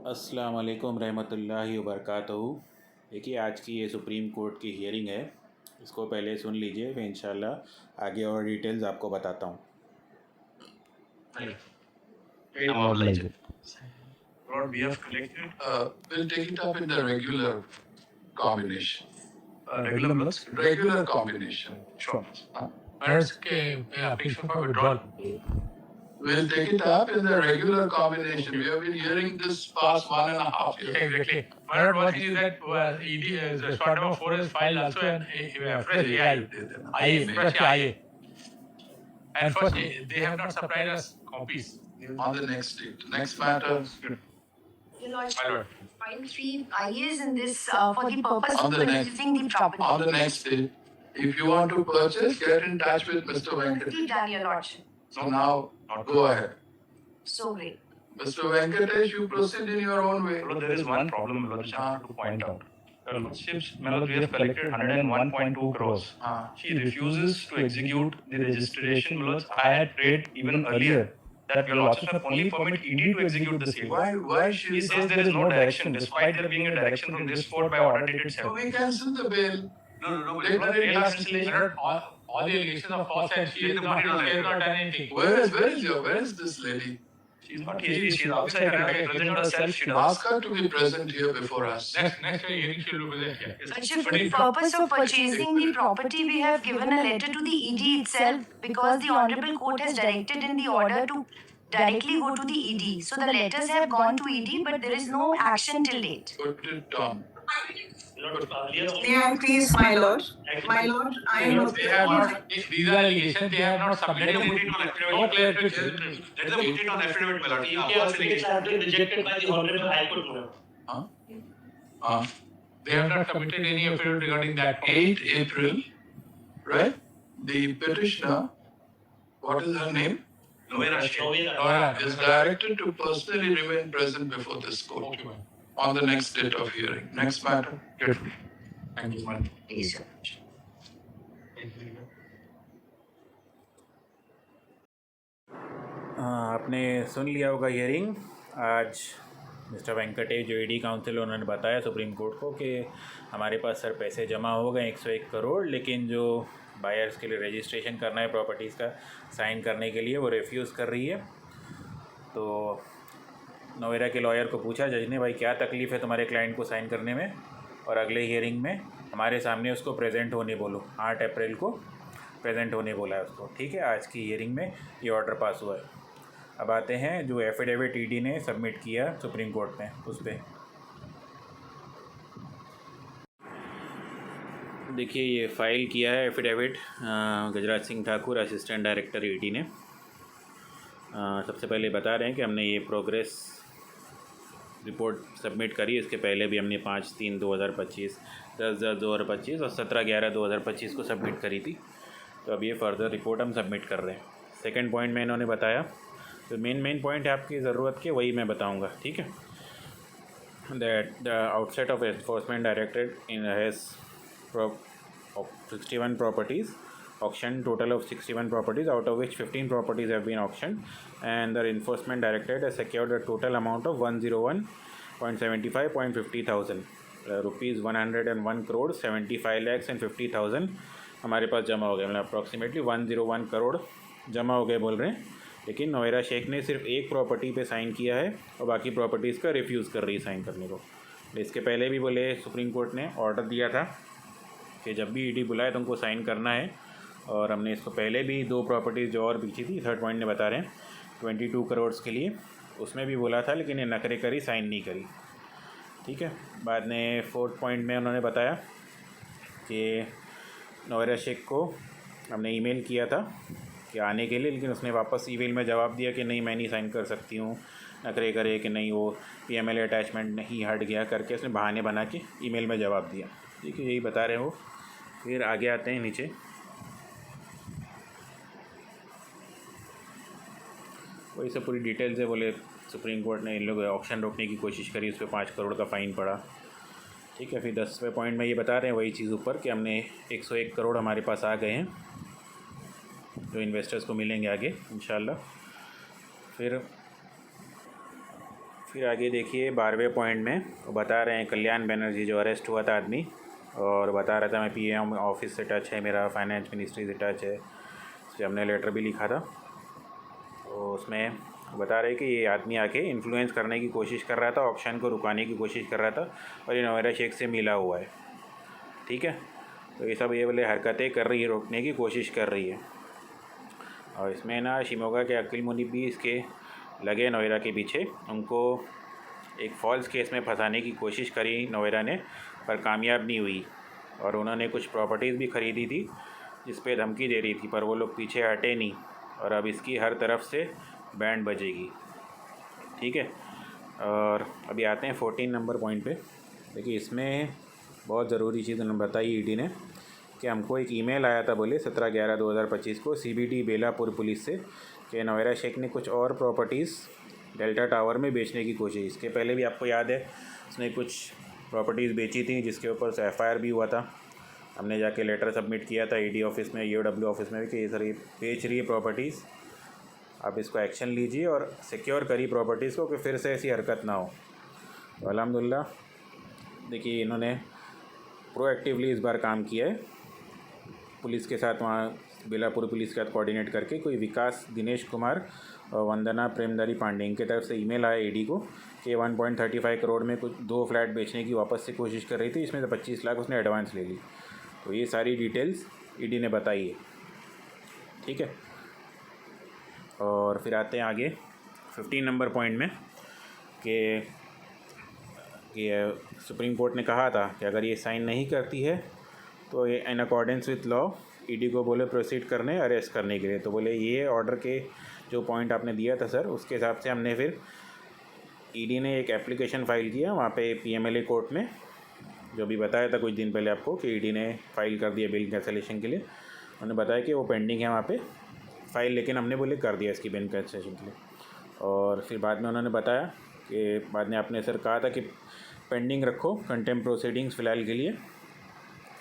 अस्सलाम वालेकुम रहमतुल्लाहि व बरकातहू। देखिए, आज की ये सुप्रीम कोर्ट की हियरिंग है, इसको पहले सुन लीजिए, फिर इंशाल्लाह आगे और डिटेल्स आपको बताता हूँ। What we have collected, we'll take it up in the regular combination. Regular means? Regular combination. Sure. Where's application for withdrawal? We'll take it up in the regular combination. We have been hearing this past 1.5 years. Exactly. What is that ED is short number 4 is filed also and fresh AI. Fresh AI. And first, they have not supplied us copies. On the next date. Next matter. Your Lordship, file 3 IA is in this for the purpose On of the next- purchasing the property. On the next date. If you want to purchase, get in touch with Mr. Venkat. Already done, Your Lordship. So now, go ahead. So great. Mr. Venkatesh, you proceed in your own way. There is one problem, Lordship, to point out. Lordships, we have collected 101.2 crores. She refuses to execute the registration. Lords, I had prayed even earlier that your Lordship have only permit ED to execute the sale. Why He she says there is no direction, despite there being a direction from this court by order dated So 7. we cancel the bill. No, Later but it last is- installation, all the allegations are false and she has not done anything. Where is this lady? She's not here, she's outside, I can present herself, she does. Ask her to be present here before us. Next hearing she will be there. Yes. Lordship, for the purpose of purchasing the property, we have given a letter to the ED itself because the Honorable Court has directed in the order to directly go to the ED. So the letters have gone to ED, but there is no action till date. Put it down. May I please, my lord? My lord, I am They have not, if these are allegations, they have not submitted. Let them put it on affidavit. Let them put it on affidavit, my lord. Yeah, False allegations have been rejected by the Honorable High Court, my lord. They have not submitted any affidavit regarding that. 8 April, right? The petitioner, what is her name? Novera Sheikh. Novera. Is directed to personally remain present before this court on the next date of hearing. Next matter. Thank you, madam. Please, sir. आपने सुन लिया होगा hearing. आज mister Venkatesh जो ED council उन्होंने बताया supreme court को कि हमारे पास सर पैसे जमा हो गए 101 करोड़, लेकिन जो बायर्स के लिए रजिस्ट्रेशन करना है प्रॉपर्टीज़ का साइन करने के लिए वो रिफ्यूज़ कर रही है। तो नोएरा के लॉयर को पूछा जज ने, भाई क्या तकलीफ़ है तुम्हारे क्लाइंट को साइन करने में, और अगले हियरिंग में हमारे सामने उसको प्रेजेंट होने बोलो। 8 अप्रैल को प्रेजेंट होने बोला है उसको। ठीक है, आज की हियरिंग में ये ऑर्डर पास हुआ है। अब आते हैं जो एफिडेविट ईडी ने सबमिट किया सुप्रीम कोर्ट में, उस पर देखिए ये फ़ाइल किया है affidavit Gajraj Singh Thakur, assistant director ED ने। सबसे पहले बता रहे हैं कि हमने ये प्रोग्रेस रिपोर्ट सबमिट करी। इसके पहले भी हमने 5/3/2025, 10/10/2025 और 17/11/2025 को सबमिट करी थी। तो अब ये फर्दर रिपोर्ट हम सबमिट कर रहे हैं। सेकंड पॉइंट में इन्होंने बताया, तो मेन पॉइंट है आपकी ज़रूरत के, वही मैं बताऊंगा। ठीक है, that the outset of enforcement directed in has 61 properties auction, total of 61 properties, out of which 15 properties have been auctioned, and the enforcement directorate has secured a total amount of 101.75.50 thousand rupees, 101 crore 75 lakhs and 50,000 हमारे पास जमा हो गए। मतलब approximately 101 crore जमा हो गए बोल रहे हैं। लेकिन नोएरा शेख ने सिर्फ एक प्रॉपर्टी पे साइन किया है और बाकी प्रॉपर्टीज़ का रिफ्यूज़ कर रही है साइन करने को। इसके पहले भी बोले सुप्रीम कोर्ट ने ऑर्डर दिया था कि जब भी ईडी बुलाए तो उनको साइन करना है, और हमने इसको पहले भी 2 प्रॉपर्टीज़ जो और पीछी थी, थर्ड पॉइंट में बता रहे हैं 22 करोड़ के लिए, उसमें भी बोला था, लेकिन ये नखरे करी, साइन नहीं करी। ठीक है, बाद में फोर्थ पॉइंट में उन्होंने बताया कि नोएरा शेख को हमने ईमेल किया था कि आने के लिए, लेकिन उसने वापस ईमेल में जवाब दिया कि नहीं मैं नहीं साइन कर सकती हूँ, नखरे करे कि नहीं वो PMLA अटैचमेंट नहीं हट गया करके उसने बहाने बना के ईमेल में जवाब दिया। ठीक है, यही बता रहे हैं वो। फिर आगे आते हैं नीचे, वही सब पूरी डिटेल से बोले सुप्रीम कोर्ट ने इन लोग ऑक्शन रोकने की कोशिश करी, उस पर 5 करोड़ का फ़ाइन पड़ा। ठीक है, फिर 10वें पॉइंट में ये बता रहे हैं वही चीज़ ऊपर कि हमने 101 करोड़ हमारे पास आ गए हैं जो इन्वेस्टर्स को मिलेंगे आगे इंशाल्लाह। फिर फिर आगे देखिए 12वें पॉइंट में वो बता रहे हैं कल्याण बनर्जी जो अरेस्ट हुआ था आदमी, और बता रहा था मैं पीएम ऑफिस से टच है, मेरा फाइनेंस मिनिस्ट्री से टच है, उससे हमने लेटर भी लिखा था। तो उसमें बता रहे कि ये आदमी आके इन्फ्लुएंस करने की कोशिश कर रहा था, ऑक्शन को रुकाने की कोशिश कर रहा था, और ये नोएरा शेख से मिला हुआ है। ठीक है, तो ये सब ये वाले हरकतें कर रही है, रोकने की कोशिश कर रही है। और इसमें ना शिमोगा के अकील मुनीब भी इसके लगे नोएरा के पीछे, उनको एक फॉल्स केस में फंसाने की कोशिश करी नोएरा ने, पर कामयाब नहीं हुई। और उन्होंने कुछ प्रॉपर्टीज़ भी ख़रीदी थी जिस पे धमकी दे रही थी, पर वो लोग पीछे हटे नहीं, और अब इसकी हर तरफ से बैंड बजेगी। ठीक है, और अभी आते हैं 14 नंबर पॉइंट पे। देखिए इसमें बहुत ज़रूरी चीज़ उन्होंने बताई ईडी ने कि हमको एक ईमेल आया था, बोले 17/11/2025 को सीबीडी बेलापुर पुलिस से कि नोएरा शेख ने कुछ और प्रॉपर्टीज़ डेल्टा टावर में बेचने की कोशिश। इसके पहले भी आपको याद है उसने कुछ प्रॉपर्टीज़ बेची थी जिसके ऊपर से एफआईआर भी हुआ था। हमने जाके लेटर सबमिट किया था ईडी ऑफिस में, ईओडब्ल्यू ऑफिस में भी कि ये सर ये बेच रही है प्रॉपर्टीज़, आप इसको एक्शन लीजिए और सिक्योर करिए प्रॉपर्टीज़ को कि फिर से ऐसी हरकत ना हो। तो अल्हम्दुलिल्लाह देखिए इन्होंने प्रोएक्टिवली इस बार काम किया है पुलिस के साथ, वहाँ बेलापुर पुलिस के साथ कोऑर्डिनेट करके। कोई विकास दिनेश कुमार और वंदना प्रेमदारी पांडे इनके तरफ से ईमेल आया ईडी को कि 1.35 करोड़ में कुछ 2 फ्लैट बेचने की वापस से कोशिश कर रही थी, इसमें से 25 लाख उसने एडवांस ले ली। तो ये सारी डिटेल्स ईडी ने बताई है। ठीक है, और फिर आते हैं आगे 15 नंबर पॉइंट में कि सुप्रीम कोर्ट ने कहा था कि अगर ये साइन नहीं करती है तो ये in accordance with law ED को बोले प्रोसीड करने अरेस्ट करने के लिए। तो बोले ये ऑर्डर के जो पॉइंट आपने दिया था सर, उसके हिसाब से हमने फिर ईडी ने एक एप्लीकेशन फ़ाइल किया वहाँ पे पीएमएलए कोर्ट में, जो भी बताया था कुछ दिन पहले आपको कि ईडी ने फ़ाइल कर दिया बिल कैंसलेशन के लिए। उन्होंने बताया कि वो पेंडिंग है वहाँ पे फ़ाइल, लेकिन हमने बोले कर दिया इसकी बिल कैंसलेशन के लिए। और फिर बाद में उन्होंने बताया कि बाद में आपने सर कहा था कि पेंडिंग रखो कंटेम्प्ट प्रोसीडिंग्स फ़िलहाल के लिए,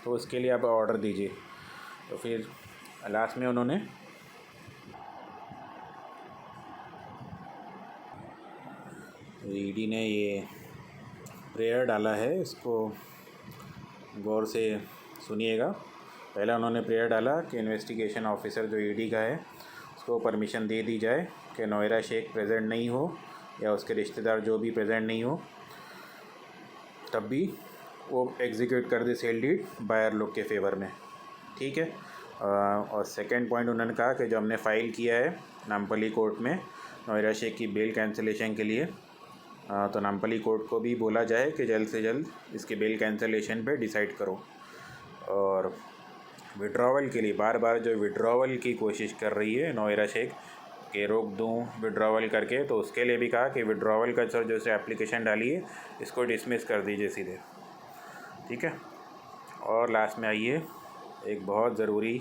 तो उसके लिए आप ऑर्डर दीजिए। तो फिर लास्ट में उन्होंने ईडी ने ये प्रेयर डाला है, इसको गौर से सुनिएगा। पहला उन्होंने प्रेयर डाला कि इन्वेस्टिगेशन ऑफिसर जो ईडी का है उसको परमिशन दे दी जाए कि नोएरा शेख प्रेजेंट नहीं हो या उसके रिश्तेदार जो भी प्रेजेंट नहीं हो, तब भी वो एग्जीक्यूट कर दे सेल डीड बायर लोग के फेवर में। ठीक है, और सेकंड पॉइंट उन्होंने कहा कि जो हमने फ़ाइल किया है नामपल्ली कोर्ट में नोएरा शेख की बेल कैंसिलेशन के लिए, तो नामपल्ली कोर्ट को भी बोला जाए कि जल्द से जल्द इसके बेल कैंसिलेशन पे डिसाइड करो। और विड्रॉवल के लिए बार बार जो विड्रॉवल की कोशिश कर रही है नोएरा शेख कि रोक दूँ विड्रॉवल करके, तो उसके लिए भी कहा कि विड्रॉवल का सर जो से एप्लीकेशन डाली है इसको डिसमिस कर दीजिए सीधे। ठीक है, और लास्ट में आइए एक बहुत ज़रूरी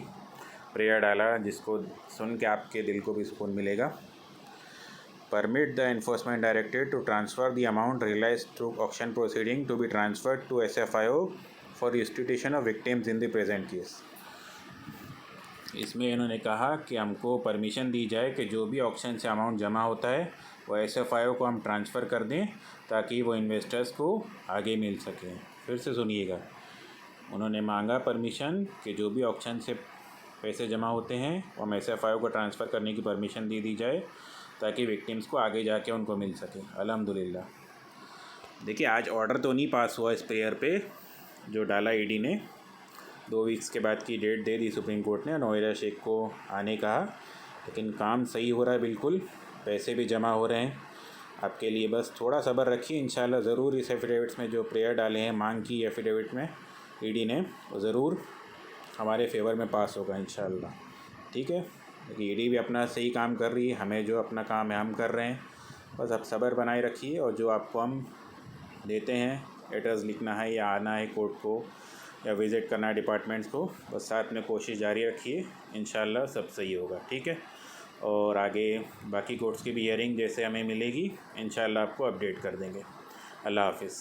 प्रेयर डाला जिसको सुन के आपके दिल को भी सुकून मिलेगा। Permit the enforcement directorate to transfer the amount realised through auction proceeding to be transferred to SFIO for restitution of victims in the present case. इसमें इन्होंने कहा कि हमको परमिशन दी जाए कि जो भी ऑक्शन से अमाउंट जमा होता है वो SFIO को हम ट्रांसफ़र कर दें ताकि वो इन्वेस्टर्स को आगे मिल सकें। फिर से सुनिएगा, उन्होंने मांगा परमिशन कि जो भी ऑक्शन से पैसे जमा होते हैं वो हम SFIO को ट्रांसफ़र करने की परमिशन दे दी जाए ताकि विक्टिम्स को आगे जाके उनको मिल सके। अल्हम्दुलिल्लाह। देखिए आज ऑर्डर तो नहीं पास हुआ इस प्रेयर पे जो डाला ईडी ने, 2 वीक्स के बाद की डेट दे दी सुप्रीम कोर्ट ने नोएरा शेख को आने कहा, लेकिन काम सही हो रहा है बिल्कुल, पैसे भी जमा हो रहे हैं आपके लिए। बस थोड़ा सब्र रखिए, इंशाल्लाह ज़रूर इस एफिडेविट्स में जो प्रेयर डाले हैं मांग की एफिडेविट में ईडी ने, वो ज़रूर हमारे फेवर में पास होगा इंशाल्लाह। ठीक है, देखिए ईडी भी अपना सही काम कर रही है, हमें जो अपना काम है हम कर रहे हैं, बस आप सब्र बनाए रखिए। और जो आपको हम देते हैं लेटर्स लिखना है या आना है कोर्ट को या विज़िट करना है डिपार्टमेंट्स को, बस साथ में कोशिश जारी रखिए, इंशाल्लाह सब सही होगा। ठीक है, और आगे बाकी कोर्ट्स की भी हियरिंग जैसे हमें मिलेगी इंशाल्लाह आपको अपडेट कर देंगे। अल्लाह हाफ़िज़।